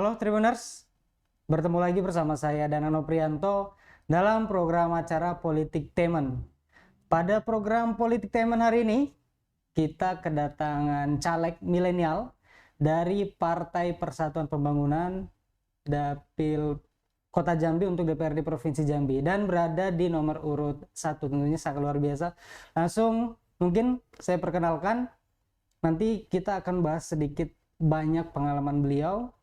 Halo Tribuners, bertemu lagi bersama saya Danano Prianto dalam program acara Politiktemen. Pada program Politiktemen hari ini, kita kedatangan caleg milenial dari Partai Persatuan Pembangunan Dapil Kota Jambi untuk DPRD Provinsi Jambi dan berada di nomor urut 1, tentunya sangat luar biasa. Langsung mungkin saya perkenalkan, nanti kita akan bahas sedikit banyak pengalaman beliau.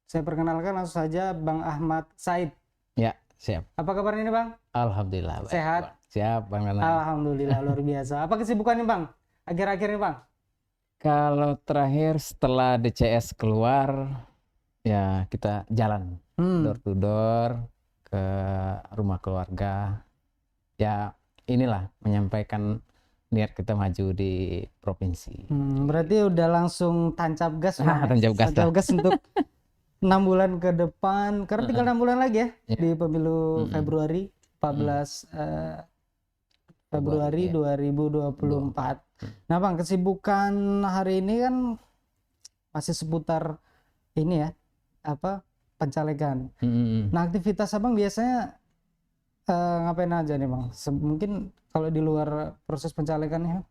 Saya perkenalkan langsung saja Bang Ahmad Said. Ya, siap. Apa kabarnya nih Bang? Alhamdulillah. Baik, Sehat? Bang. Siap, Bang Nana. Alhamdulillah, luar biasa. Apa kesibukannya Bang? Akhir-akhir ini Bang? Kalau terakhir setelah DCS keluar, ya kita jalan door to door ke rumah keluarga. Ya inilah menyampaikan niat kita maju di provinsi. Berarti udah langsung tancap gas Bang? Tancap gas Tancap gas untuk 6 bulan ke depan, karena tinggal 6 bulan lagi ya, di pemilu Februari, 14 Februari 2024. Nah Bang, kesibukan hari ini kan masih seputar ini ya, pencalegan. Nah aktivitas Abang biasanya ngapain aja nih Bang? Mungkin kalau di luar proses pencalegannya?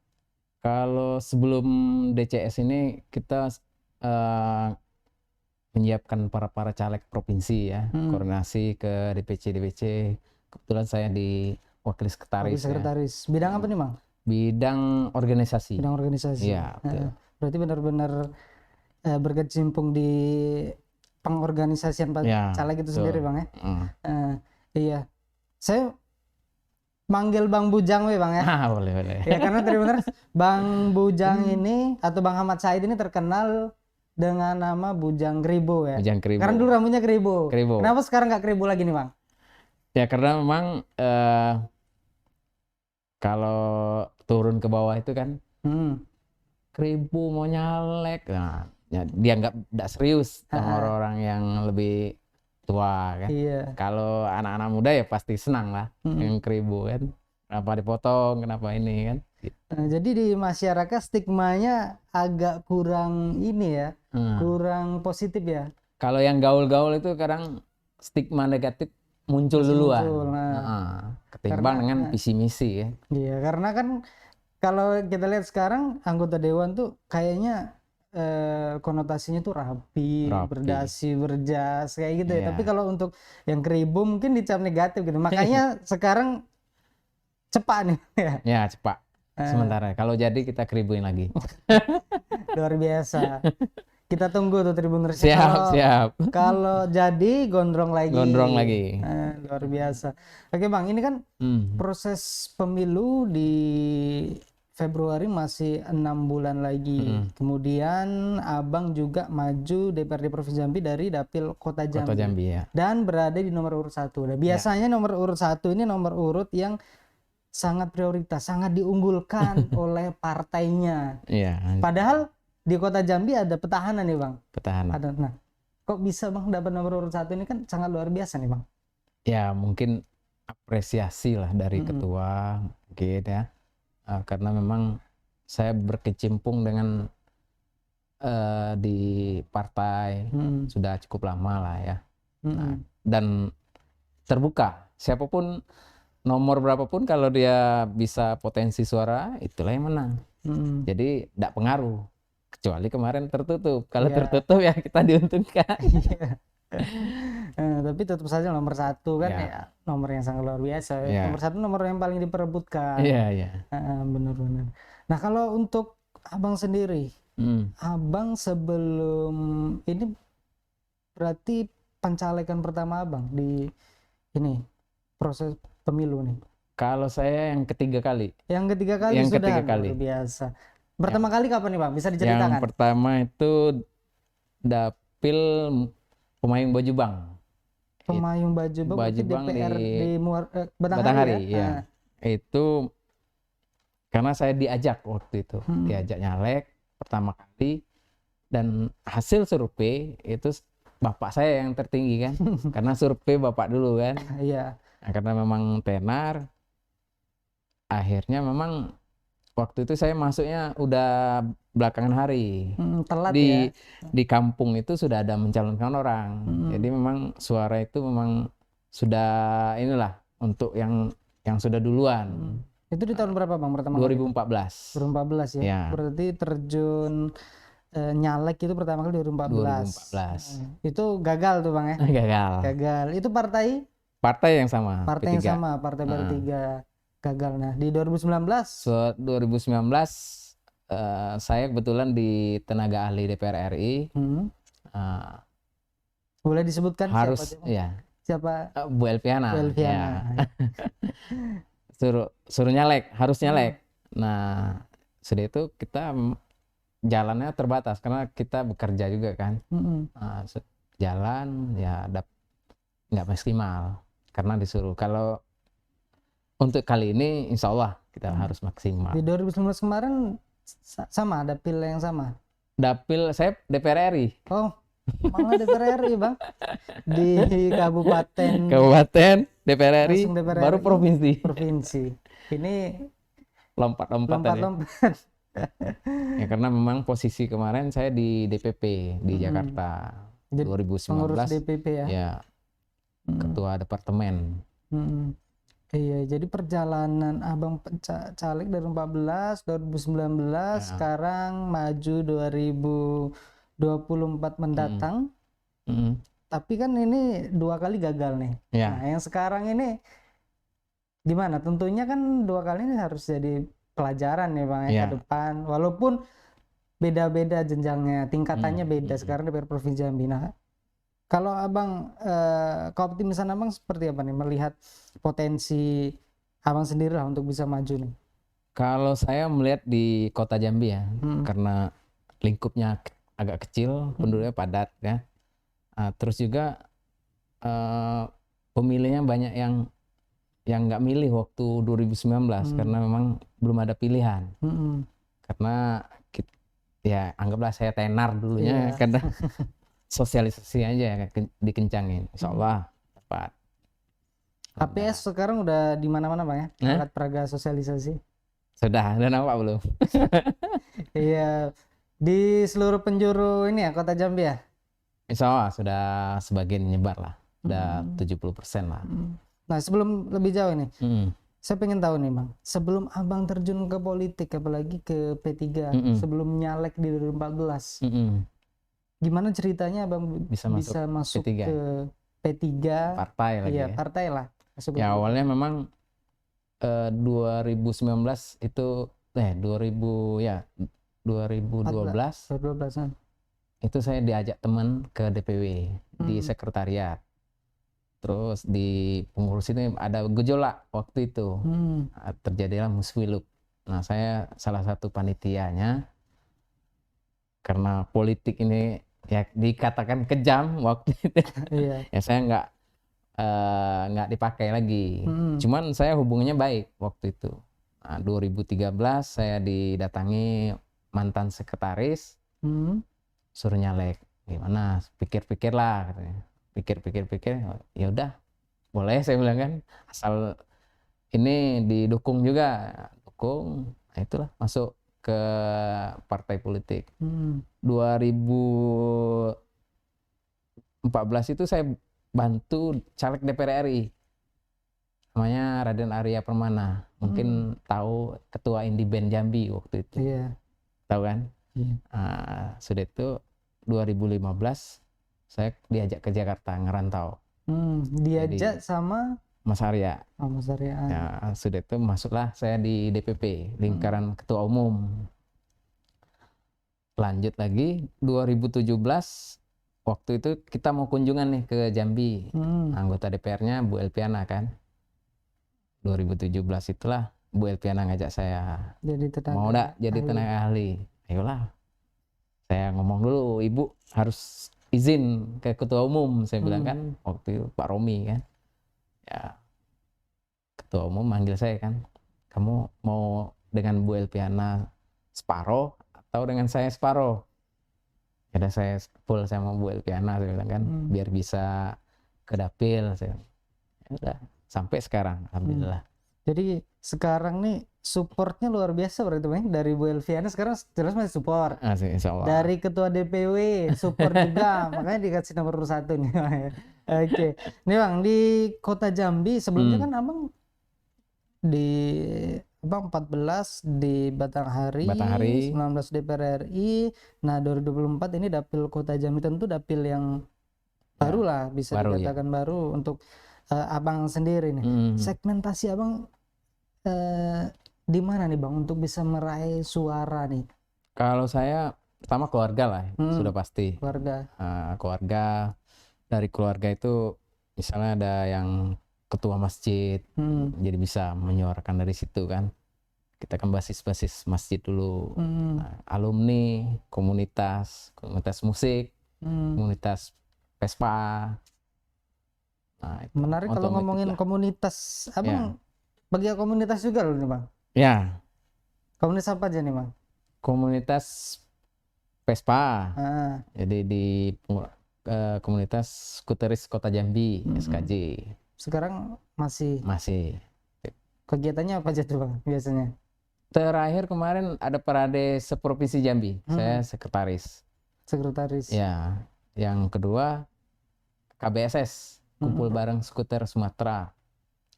Kalau sebelum DCS ini kita menyiapkan para caleg provinsi ya, koordinasi ke DPC. Kebetulan saya di wakil sekretaris. Sekretaris. Bidang apa nih Bang? Bidang organisasi. Bidang organisasi. Iya, betul. Berarti benar-benar berkecimpung di pengorganisasian caleg itu sendiri Bang ya? Iya. Saya manggil Bang Bujang Bang ya? Boleh. Ya karena benar Bang Bujang ini atau Bang Ahmad Said ini terkenal dengan nama Bujang Kribo ya. Bujang Kribo. Karena dulu rambutnya kribo. Kenapa sekarang nggak kribo lagi nih Bang? Ya karena memang kalau turun ke bawah itu kan kribo mau nyalek, nah ya, dia nggak serius sama orang-orang yang lebih tua kan. Iya. Kalau anak-anak muda ya pasti senang lah yang kribo kan. Kenapa dipotong, kenapa ini kan. Nah, jadi di masyarakat stigmanya agak kurang ini ya, kurang positif ya. Kalau yang gaul-gaul itu kadang stigma negatif muncul duluan. Ketimbang dengan visi misi ya. Iya, karena kan kalau kita lihat sekarang anggota dewan tuh kayaknya konotasinya tuh rapi, berdasi, berjas kayak gitu ya. Tapi kalau untuk yang kribo mungkin dicap negatif gitu. Makanya sekarang cepat nih ya. Ya, cepat. Sementara kalau jadi kita kribuin lagi. Luar biasa. Kita tunggu tuh Tribuners. Siap. Kalau jadi gondrong lagi. Luar biasa. Oke Bang, ini kan proses pemilu di Februari masih 6 bulan lagi. Kemudian Abang juga maju DPRD Provinsi Jambi dari Dapil Kota Jambi. Ya. Dan berada di nomor urut 1. Nah, biasanya nomor urut 1 ini nomor urut yang sangat prioritas, sangat diunggulkan oleh partainya. Iya. Padahal di Kota Jambi ada petahana nih Bang. Petahana. Nah, kok bisa Bang dapat nomor urut 1 ini kan sangat luar biasa nih Bang. Ya mungkin apresiasi lah dari ketua gitu ya. Karena memang saya berkecimpung dengan di partai sudah cukup lama lah ya. Dan terbuka, siapapun nomor berapapun kalau dia bisa potensi suara itulah yang menang. Jadi tidak pengaruh, kecuali kemarin tertutup. Kalau tertutup ya kita diuntungkan. Tapi tetap saja nomor 1 kan ya nomor yang sangat luar biasa. Nomor 1 nomor yang paling diperebutkan. Benar-benar. Nah kalau untuk Abang sendiri, Abang sebelum ini berarti pencalekan pertama Abang di ini proses pemilu nih. Kalau saya yang ketiga kali. Yang ketiga kali sudah luar biasa. Pertama kali kapan nih Bang? Bisa diceritakan? Yang pertama itu Dapil Pemayung Bajubang. Pemayung Bajubang DPR di Batanghari ya. Itu karena saya diajak waktu itu, diajak nyalek pertama kali dan hasil survei itu bapak saya yang tertinggi kan. Karena survei bapak dulu kan. Iya. Nah, karena memang tenar, akhirnya memang waktu itu saya masuknya udah belakangan hari. Telat Di ya. di kampung itu sudah ada mencalonkan orang. Jadi memang suara itu memang sudah inilah untuk yang sudah duluan. Itu di tahun berapa Bang pertama kali? 2014. 2014 ya. Ya, Berarti terjun nyalek itu pertama kali 2014. 2014. Itu gagal tuh Bang ya. Gagal. Gagal. Itu partai Partai yang sama, yang P3. sama, partai bertiga. Gagal. Nah, di 2019 2019 saya kebetulan di tenaga ahli DPR RI. boleh disebutkan Harus siapa aja, Bang? ya Siapa? Bu Elviana. Bu Elviana. Ya. suruh nyalek, harus nyalek. Nah, sudah itu kita jalannya terbatas karena kita bekerja juga kan. Jalan ya nggak maksimal karena disuruh. Kalau untuk kali ini insya Allah kita harus maksimal. Di 2019 kemarin sama, dapil yang sama. Dapil saya DPR RI. Oh, malah DPR RI Bang. Di kabupaten DPR RI, langsung DPR baru RI, provinsi. Ini Lompat-lompatan ya. lompat-lompat. Ya karena memang posisi kemarin saya di DPP di Jakarta. Jadi 2019 pengurus DPP ya. ya ketua departemen. Iya, jadi perjalanan Abang caleg dari 2019, sekarang maju 2024 mendatang. Tapi kan ini 2 kali gagal nih. Ya. Nah, yang sekarang ini gimana? Tentunya kan 2 kali ini harus jadi pelajaran ya Bang ya, ke depan. Walaupun beda-beda jenjangnya, tingkatannya beda. Sekarang DPR Provinsi Jambi. Nah, kalau Abang, keoptimisan Abang seperti apa nih melihat potensi Abang sendiri lah untuk bisa maju nih? Kalau saya melihat di kota Jambi ya, karena lingkupnya agak kecil, penduduknya padat ya. Terus juga pemilihnya banyak yang nggak milih waktu 2019 karena memang belum ada pilihan. Karena ya anggaplah saya tenar dulunya karena sosialisasi aja dikencangin, insya Allah dapat. APS sekarang udah di mana-mana Bang ya, alat peraga sosialisasi. Sudah nampak belum? Iya, di seluruh penjuru ini ya kota Jambi ya. Insya Allah sudah sebagian nyebar lah, udah 70% lah. Nah sebelum lebih jauh ini, saya pengen tahu nih Bang, sebelum Abang terjun ke politik, apalagi ke P3, sebelum nyalek di 2014, gimana ceritanya Abang bisa masuk P3. ke P3? Partai lagi Iya, ya. partai lah. Ya awalnya memang 2019 itu 2012 itu saya diajak teman ke DPW di sekretariat. Terus di pengurus ini ada gejolak waktu itu. Terjadilah muswiluk. Nah, saya salah satu panitianya. Karena politik ini ya dikatakan kejam waktu itu. Ya saya nggak dipakai lagi. Cuman saya hubungannya baik waktu itu. Nah, 2013 saya didatangi mantan sekretaris, suruh nyalek. Gimana? Pikir-pikir lah katanya. Pikir, ya udah boleh saya bilang kan, asal ini didukung juga, dukung. Nah, itulah masuk ke partai politik. 2014 itu saya bantu caleg DPR RI, namanya Raden Arya Permana. Mungkin tahu ketua Indiben Jambi waktu itu. Tahu kan? Sudah itu 2015 saya diajak ke Jakarta ngerantau. Diajak sama Mas Arya. Mas Arya. Ya, sudah itu masuklah saya di DPP, lingkaran ketua umum. Lanjut lagi 2017, waktu itu kita mau kunjungan nih ke Jambi. Anggota DPR-nya Bu Elviana kan. 2017 itulah Bu Elviana ngajak saya. Mau enggak jadi tenaga ahli? Ayolah. Saya ngomong dulu, Ibu harus izin ke ketua umum, saya bilang kan, waktu itu Pak Romi kan. Ya, ketua umum manggil saya kan, kamu mau dengan Bu Elviana separoh atau dengan saya separoh? Ya saya full sama Bu Elviana, saya bilang kan, biar bisa ke dapil. Saya, ya udah sampai sekarang, alhamdulillah. Jadi sekarang nih supportnya luar biasa berarti Bang. Dari Bu Elviana sekarang jelas masih support. Asik, insya Allah. Dari ketua DPW support juga, makanya dikasih nomor urut 1 nih Bang. Oke. Nih Bang, di Kota Jambi sebelumnya kan Abang di Abang 14 di Batanghari. 19 DPR RI. Nah, 2024 ini dapil Kota Jambi, tentu dapil yang baru lah, bisa baru, dikatakan baru untuk Abang sendiri nih. Segmentasi Abang di mana nih Bang untuk bisa meraih suara nih? Kalau saya pertama keluarga lah, sudah pasti. Keluarga. Keluarga, dari keluarga itu misalnya ada yang ketua masjid, jadi bisa menyuarakan dari situ kan. Kita kan basis masjid dulu. Nah, alumni, komunitas musik, komunitas Vespa. Nah, itu. Menarik kalau ngomongin komunitas, Abang bagian komunitas juga loh nih Bang. Ya. Komunitas apa aja nih Bang? Komunitas Vespa. Jadi di komunitas skuteris Kota Jambi, SKJ. Sekarang masih kegiatannya apa aja tuh Bang biasanya? Terakhir kemarin ada parade seprovinsi Jambi, saya sekretaris. Ya, yang kedua KBSS, kumpul bareng skuter Sumatera.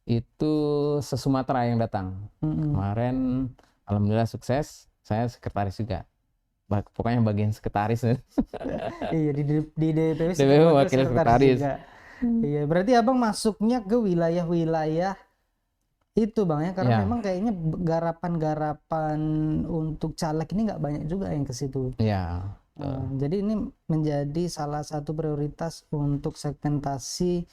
Itu se-Sumatera yang datang. Kemarin alhamdulillah sukses, saya sekretaris juga. Pokoknya bagian sekretaris. Iya, di DPW wakil sekretaris. Iya, berarti Abang masuknya ke wilayah-wilayah itu Bang ya, karena memang kayaknya garapan-garapan untuk caleg ini nggak banyak juga yang ke situ. Iya. Jadi ini menjadi salah satu prioritas untuk segmentasi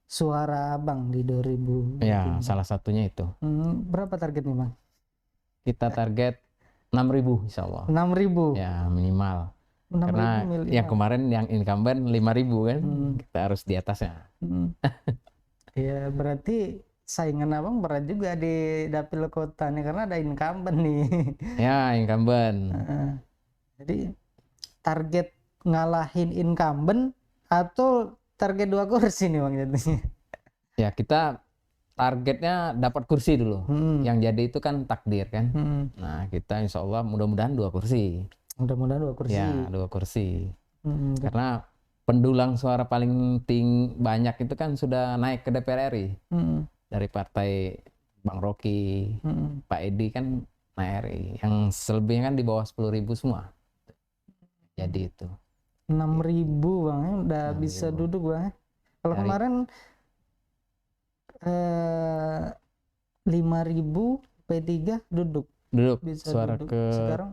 suara Abang di 2000. Ya, salah satunya itu. Berapa target nih Bang? Kita target 6.000 insya Allah. 6.000? Ya, minimal. 6.000 Karena minimal. yang kemarin yang incumbent 5.000 kan, kita harus di atasnya. Ya, berarti saingan Abang berat juga di dapil kota nih, karena ada incumbent nih. Ya, incumbent. Jadi target ngalahin incumbent atau target 2 kursi nih Bang jadinya? Ya, kita targetnya dapat kursi dulu. Yang jadi itu kan takdir kan. Nah, kita insya Allah mudah-mudahan 2 kursi. Mudah-mudahan 2 kursi. Ya, 2 kursi. Karena pendulang suara paling banyak itu kan sudah naik ke DPR RI. Dari partai Bang Rocky, Pak Edi kan naik RI. Yang selebihnya kan di bawah 10.000 semua. Jadi itu. 6.000 Bang ya, udah 6.000. Bisa duduk Bang ya. Kalau kemarin 5.000 P3 duduk. Bisa suara duduk. ke Sekarang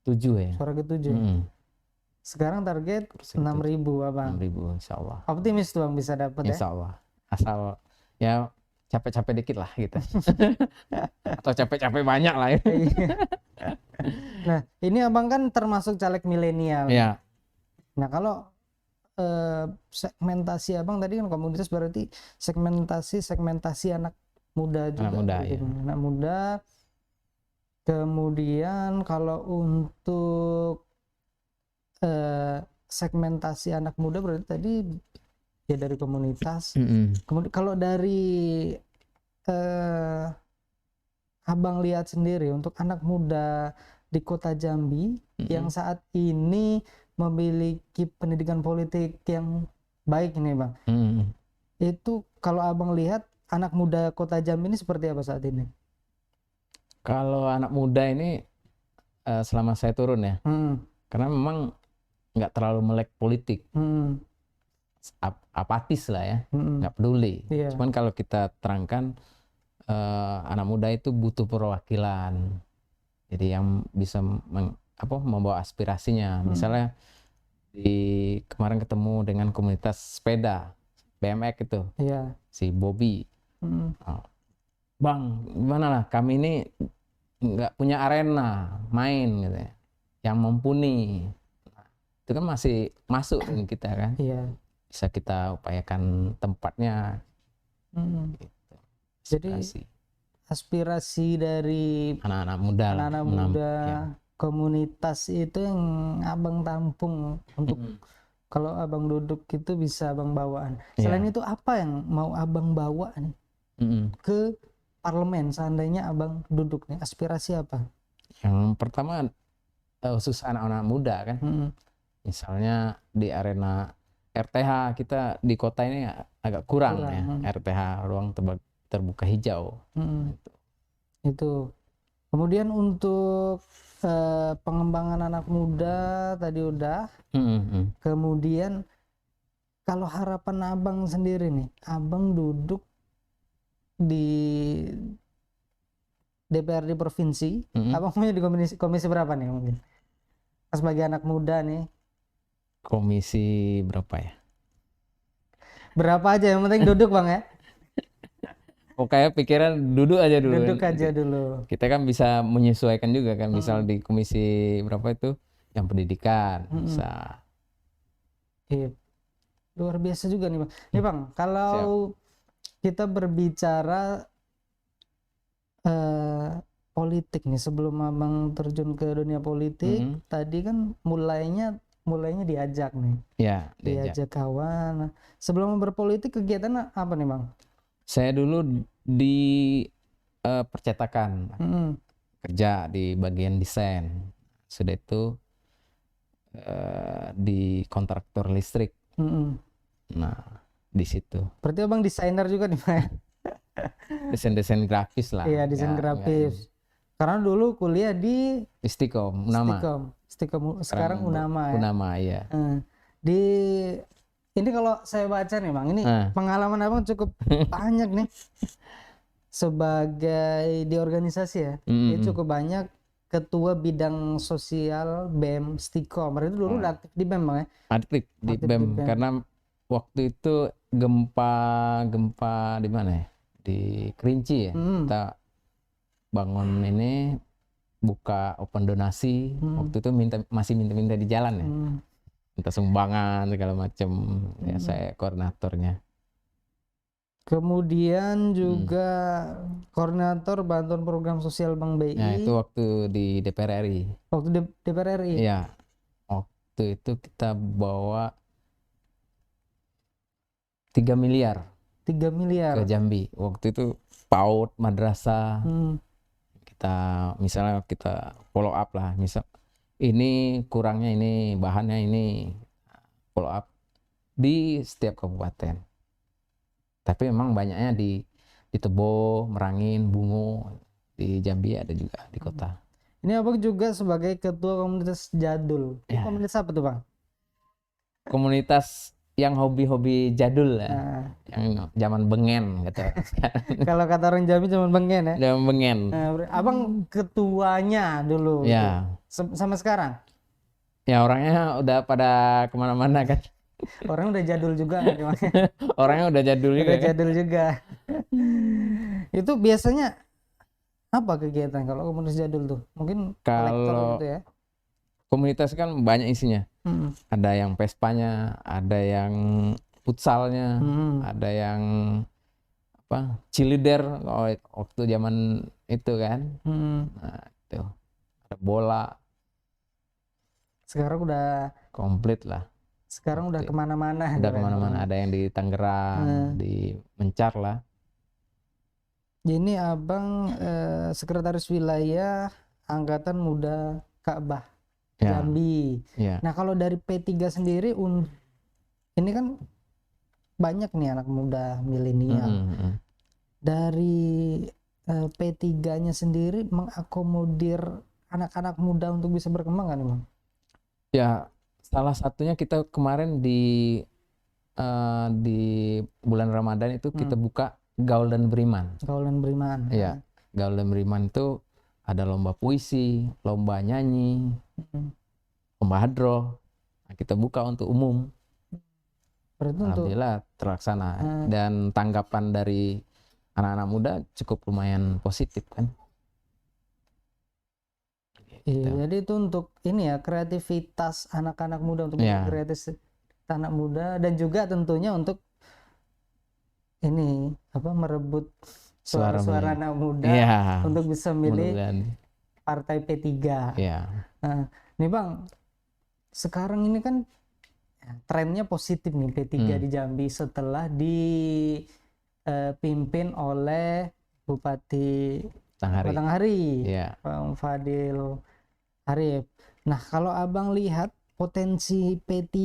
7 ya. Suara ke-7. Sekarang target 6.000 Abang. 6.000 insya Allah. Optimis tuh Bang bisa dapat ya? Insya Allah. Asal ya capek-capek dikit lah gitu. Atau capek-capek banyak lah ya. Nah, ini Abang kan termasuk caleg milenial. Iya. Nah, kalau segmentasi Abang tadi kan komunitas, berarti segmentasi anak muda juga. Anak muda, ya. Anak muda. Kemudian kalau untuk segmentasi anak muda berarti tadi ya dari komunitas. Kemudian kalau dari Abang lihat sendiri untuk anak muda di Kota Jambi yang saat ini memiliki pendidikan politik yang baik ini Bang. Itu kalau Abang lihat anak muda Kota Jambi ini seperti apa saat ini? Kalau anak muda ini selama saya turun ya, karena memang nggak terlalu melek politik, apatis lah ya, nggak peduli. Cuman kalau kita terangkan anak muda itu butuh perwakilan, jadi yang bisa membawa aspirasinya. Misalnya kemarin ketemu dengan komunitas sepeda BMX itu, si Bobby. Bang, gimana lah, kami ini nggak punya arena main gitu ya, yang mumpuni. Itu kan masih masuk dengan kita kan. Bisa kita upayakan tempatnya. Gitu. Jadi aspirasi dari anak-anak muda, komunitas itu yang Abang tampung untuk kalau Abang duduk itu bisa Abang bawaan. Selain itu apa yang mau Abang bawa nih ke parlemen seandainya abang duduk nih, aspirasi apa? Yang pertama khusus anak-anak muda kan, Mm-mm. misalnya di arena RTH kita di kota ini agak kurang ya, Kurang. RTH ruang terbuka hijau. Mm-mm. Gitu. Itu. Kemudian untuk pengembangan anak muda tadi udah. Kemudian kalau harapan abang sendiri nih, abang duduk di DPRD provinsi, abang punya di komisi berapa nih mungkin? Sebagai anak muda nih, Komisi berapa ya? berapa aja yang penting duduk bang ya, Pokoknya pikiran duduk aja dulu. duduk aja dulu. Kita kan bisa menyesuaikan juga kan, misal di komisi berapa itu yang pendidikan bisa. Iya. Luar biasa juga nih bang. Nih bang, kalau kita berbicara politik nih, sebelum abang terjun ke dunia politik, tadi kan mulainya diajak nih. Ya, Diajak kawan. Sebelum berpolitik kegiatan apa nih bang? Saya dulu di percetakan, kerja di bagian desain. Sudah itu di kontraktor listrik. Nah, di situ. Berarti abang desainer juga nih bang? Desain-desain grafis lah. Iya, desain grafis. Karena dulu kuliah di Istiqom, Unama. Istiqom, sekarang Unama ya. Unama, iya. Di ini kalau saya baca nih bang, ini pengalaman abang cukup banyak nih sebagai di organisasi ya. Ini cukup banyak, ketua bidang sosial BEM Stikom. Berarti dulu udah aktif di BEM bang ya? Aktif di BEM karena waktu itu gempa di mana ya? Di Kerinci ya. Kita bangun ini, buka open donasi. Waktu itu masih minta di jalan ya. Minta sumbangan segala macam. Ya saya koordinatornya. Kemudian juga koordinator bantuan program sosial Bank BI. Nah, itu waktu di DPR RI. Waktu DPR RI? Iya. Waktu itu kita bawa 3 miliar. 3 miliar? Ke Jambi. Waktu itu PAUD, madrasah. Kita misalnya kita follow up lah. Misal ini kurangnya ini, bahannya ini. Follow up di setiap kabupaten. Tapi memang banyaknya di Tebo, Merangin, Bungo, di Jambi ada juga di kota. Ini abang juga sebagai ketua komunitas jadul. Ya. Komunitas apa tuh bang? Komunitas yang hobi-hobi jadul lah, yang zaman bengen gitu. Kalau kata orang Jambi zaman bengen ya. Zaman bengen. Abang ketuanya dulu. Ya. Sama sekarang? Ya orangnya udah pada kemana-mana kan. Orang udah jadul juga. Orangnya udah jadul juga. Udah jadul juga. Itu biasanya apa kegiatan kalau komunitas jadul tuh? Mungkin kalau gitu ya. Komunitas kan banyak isinya. Ada yang Vespanya, ada yang futsalnya, ada yang apa? Cheerleader waktu zaman itu kan. Nah, itu. Ada bola. Sekarang udah komplit lah. Sekarang udah kemana-mana. Udah kemana-mana. Ada yang di Tangerang, di Mencar lah. Ini abang sekretaris wilayah Angkatan Muda Ka'bah Jambi. Ya. Nah kalau dari P3 sendiri, ini kan banyak nih anak muda milenial. Dari P3-nya sendiri mengakomodir anak-anak muda untuk bisa berkembang kan bang? Ya, salah satunya kita kemarin di bulan Ramadan itu kita buka Gaul dan Beriman. Gaul dan Beriman. Iya, Gaul dan Beriman itu ada lomba puisi, lomba nyanyi, lomba hadroh. Nah, kita buka untuk umum. Alhamdulillah terlaksana. Dan tanggapan dari anak-anak muda cukup lumayan positif kan. Iya, jadi itu untuk ini ya, kreativitas anak-anak muda, untuk kreativitas anak muda, dan juga tentunya untuk ini apa, merebut suara-suara anak muda untuk bisa milih partai P3. Nah, nih bang, sekarang ini kan trennya positif nih P3 di Jambi setelah dipimpin oleh Bupati Batanghari. Batanghari, Ya. Bang Fadil Arif. Nah, kalau Abang lihat potensi P3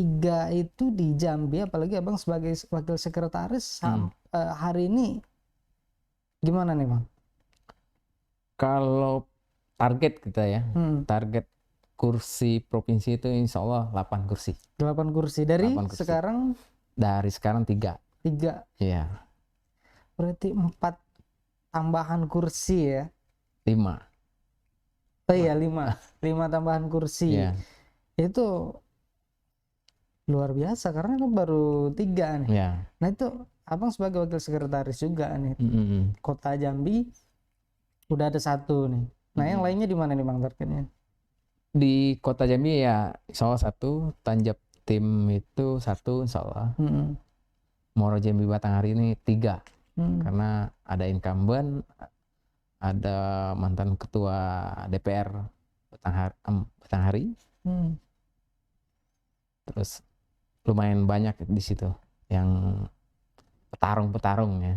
itu di Jambi, apalagi Abang sebagai wakil sekretaris hari ini gimana nih, Bang? Kalau target kita ya, target kursi provinsi itu insya Allah 8 kursi. 8 kursi dari 8 kursi. sekarang? Dari sekarang 3. 3. Iya. Berarti 4 tambahan kursi ya? 5. Oh iya, 5 tambahan kursi. Iya. Itu luar biasa karena kan baru 3 nih. Iya. Nah itu Abang sebagai wakil sekretaris juga nih. Kota Jambi udah ada 1 nih. Nah yang lainnya di mana nih Bang targetnya? Di Kota Jambi ya insya Allah 1, Tanjab Tim itu 1 insya Allah. Moro Jambi Batanghari ini 3. Karena ada incumbent, ada mantan ketua DPR Batanghari. Terus lumayan banyak di situ yang petarung ya.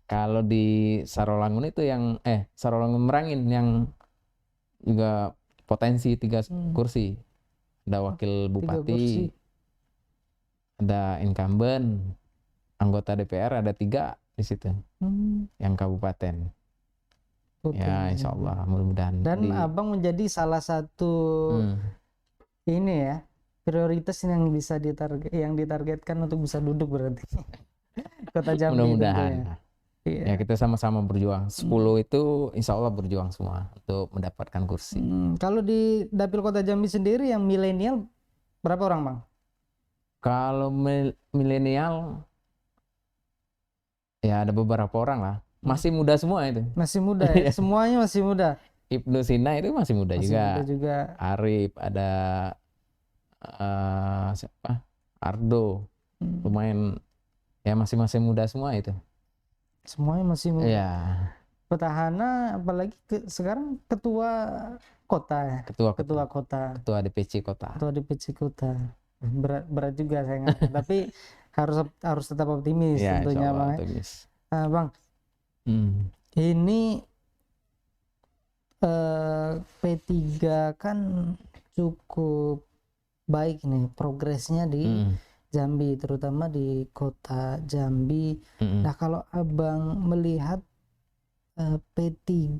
Kalau di Sarolangun itu yang Sarolangun Merangin yang juga potensi 3 kursi. Ada wakil bupati, ada incumbent, anggota DPR ada 3 di situ. Yang kabupaten. Ya insya Allah mudah-mudahan. Dan Abang menjadi salah satu ini ya, prioritas yang bisa ditargetkan untuk bisa duduk berarti. Kota Jambi. Mudah-mudahan. Ya kita sama-sama berjuang. 10 itu insya Allah berjuang semua untuk mendapatkan kursi. Kalau di Dapil Kota Jambi sendiri yang milenial berapa orang Bang? Kalau milenial ya ada beberapa orang lah. Masih muda semua itu. Masih muda ya? Semuanya masih muda. Ibnu Sina itu masih muda juga. Muda juga. Arif, ada siapa? Ardo. Lumayan ya masih muda semua itu. Semuanya masih muda. Iya. Petahana apalagi sekarang ketua kota ya. Ketua kota. Ketua DPC kota. Ketua DPC kota. Berat juga saya ngangkat. Tapi harus tetap optimis Ya, tentunya Bang. Optimis. Bang. Ini P3 kan cukup baik nih progresnya di Jambi, terutama di kota Jambi. Nah kalau Abang melihat P3,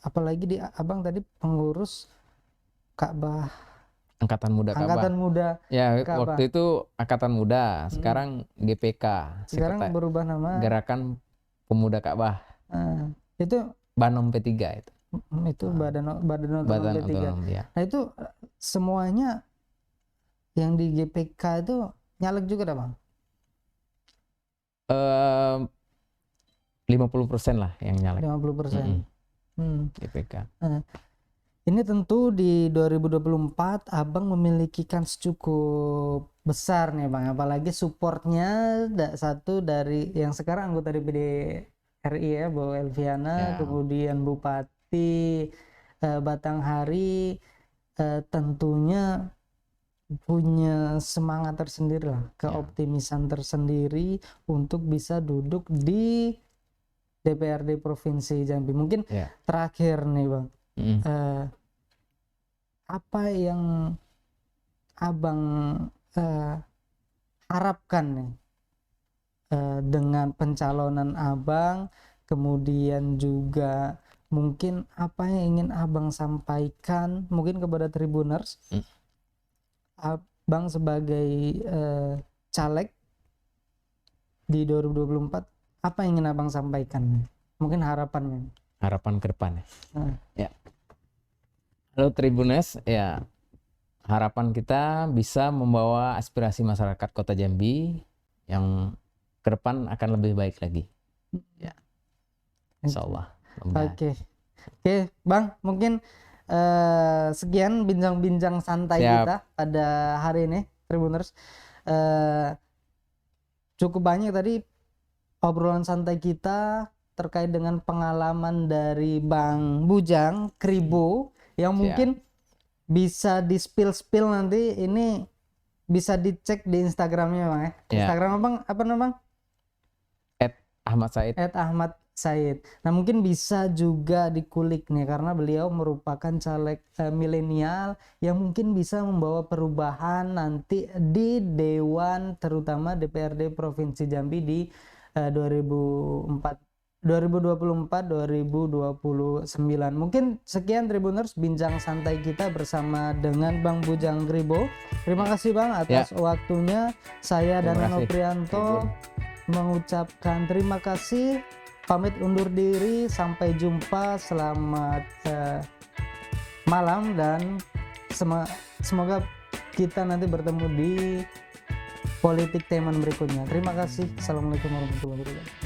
apalagi Abang tadi pengurus Ka'bah, Angkatan Muda. Ya Ka'bah. waktu itu Angkatan Muda, sekarang GPK. Sekarang berubah nama. Gerakan Pemuda Ka'bah. Itu Banom P3 itu. Itu Badan Otonom P3. Ya. Nah itu semuanya yang di GPK itu nyalek juga dah Bang? 50% lah yang nyalek. 50%. GPK. Ini tentu di 2024 Abang memiliki kans cukup besar nih Bang, apalagi supportnya satu dari yang sekarang anggota DPD RI ya, Bu Elviana, kemudian Bupati Batanghari, tentunya punya semangat tersendiri lah, keoptimisan tersendiri untuk bisa duduk di DPRD Provinsi Jambi. Mungkin terakhir nih Bang, apa yang Abang harapkan nih dengan pencalonan Abang, kemudian juga mungkin apa yang ingin Abang sampaikan mungkin kepada Tribuners, Abang sebagai caleg di 2024, apa yang ingin Abang sampaikan? Mungkin harapannya. Harapan ke depan ya. Halo Tribuners, ya harapan kita bisa membawa aspirasi masyarakat Kota Jambi yang ke depan akan lebih baik lagi. Ya. Insyaallah. Oke, Bang, mungkin sekian bincang-bincang santai kita pada hari ini, Tribuners. Cukup banyak tadi obrolan santai kita terkait dengan pengalaman dari Bang Bujang Kribo yang mungkin bisa di spill nanti, ini bisa dicek di Instagramnya Bang ya. Instagram Abang apa namanya Bang? Ahmad Said. Ahmad Said. Nah, mungkin bisa juga dikulik nih karena beliau merupakan caleg milenial yang mungkin bisa membawa perubahan nanti di Dewan, terutama DPRD Provinsi Jambi di 2024-2029. Mungkin sekian Tribuners bincang santai kita bersama dengan Bang Bujang Gribo. Terima kasih Bang atas waktunya. Saya Terima Danang kasih, Noprianto mengucapkan terima kasih. Pamit undur diri, sampai jumpa, selamat malam dan semoga kita nanti bertemu di Politik Teman berikutnya. Terima kasih. Assalamualaikum warahmatullahi wabarakatuh.